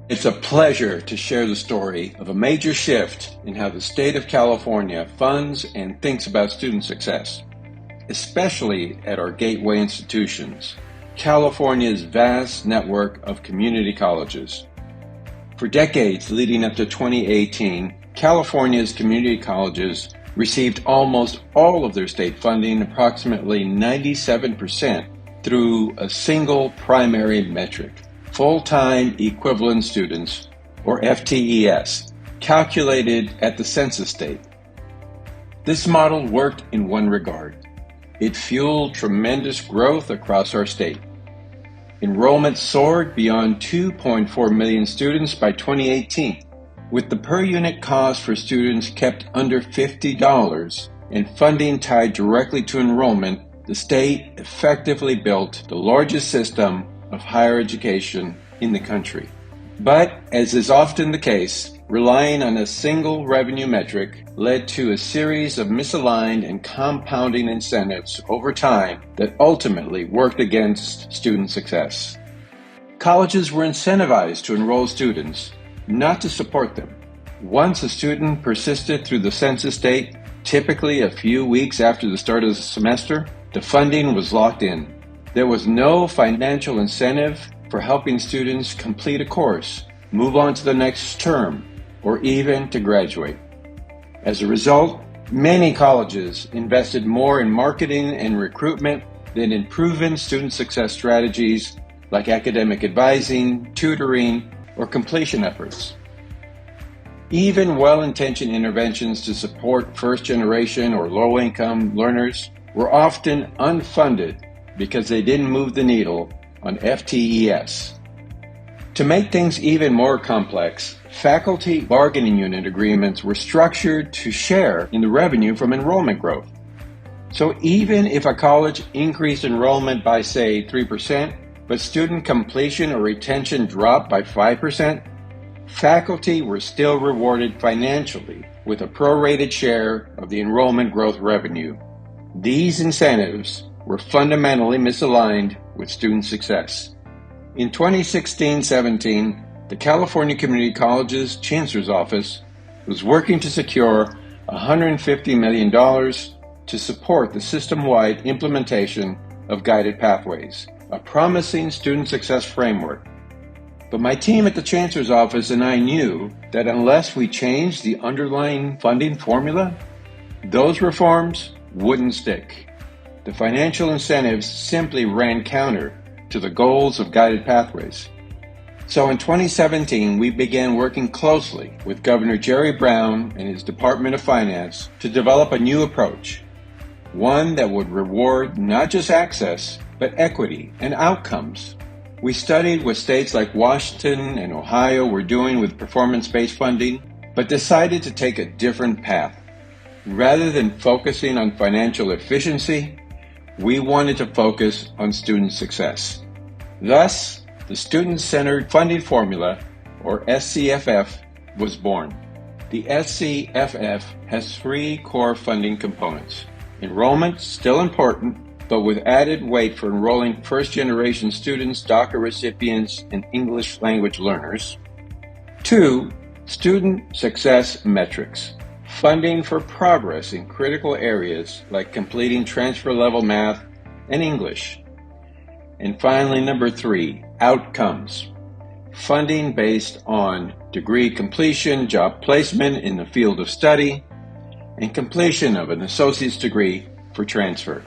It's a pleasure to share the story of a major shift in how the state of California funds and thinks about student success, especially at our gateway institutions, California's vast network of community colleges. For decades leading up to 2018, California's community colleges received almost all of their state funding, approximately 97%, through a single primary metric: full-time equivalent students, or FTES, calculated at the census date. This model worked in one regard. It fueled tremendous growth across our state. Enrollment soared beyond 2.4 million students by 2018, with the per-unit cost for students kept under $50 and funding tied directly to enrollment. The state effectively built the largest system of higher education in the country. But, as is often the case, relying on a single revenue metric led to a series of misaligned and compounding incentives over time that ultimately worked against student success. Colleges were incentivized to enroll students, not to support them. Once a student persisted through the census date, typically a few weeks after the start of the semester, the funding was locked in. There was no financial incentive for helping students complete a course, move on to the next term, or even to graduate. As a result, many colleges invested more in marketing and recruitment than in proven student success strategies like academic advising, tutoring, or completion efforts. Even well-intentioned interventions to support first-generation or low-income learners were often unfunded because they didn't move the needle on FTES. To make things even more complex, faculty bargaining unit agreements were structured to share in the revenue from enrollment growth. So even if a college increased enrollment by, say, 3%, but student completion or retention dropped by 5%, faculty were still rewarded financially with a prorated share of the enrollment growth revenue. These incentives were fundamentally misaligned with student success. In 2016-17, the California Community Colleges Chancellor's Office was working to secure $150 million to support the system-wide implementation of guided pathways, a promising student success framework. But my team at the Chancellor's Office and I knew that unless we changed the underlying funding formula, those reforms wouldn't stick. The financial incentives simply ran counter to the goals of guided pathways. So in 2017, we began working closely with Governor Jerry Brown and his Department of Finance to develop a new approach, one that would reward not just access, but equity and outcomes. We studied what states like Washington and Ohio were doing with performance-based funding, but decided to take a different path. Rather than focusing on financial efficiency, we wanted to focus on student success. Thus, the Student-Centered Funding Formula, or SCFF, was born. The SCFF has three core funding components. Enrollment, still important, but with added weight for enrolling first-generation students, DACA recipients, and English language learners. 2, student success metrics. Funding for progress in critical areas like completing transfer-level math and English. And finally, number 3, outcomes. Funding based on degree completion, job placement in the field of study, and completion of an associate's degree for transfer.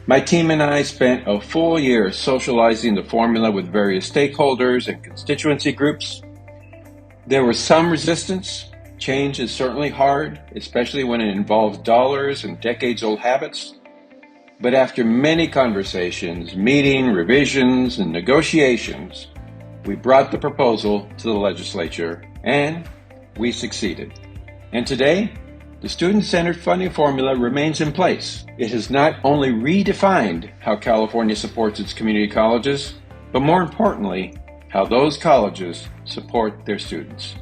My team and I spent a full year socializing the formula with various stakeholders and constituency groups. There was some resistance. Change is certainly hard, especially when it involves dollars and decades-old habits. But after many conversations, meeting, revisions, and negotiations, we brought the proposal to the legislature, and we succeeded. And today, the student-centered funding formula remains in place. It has not only redefined how California supports its community colleges, but more importantly, how those colleges support their students.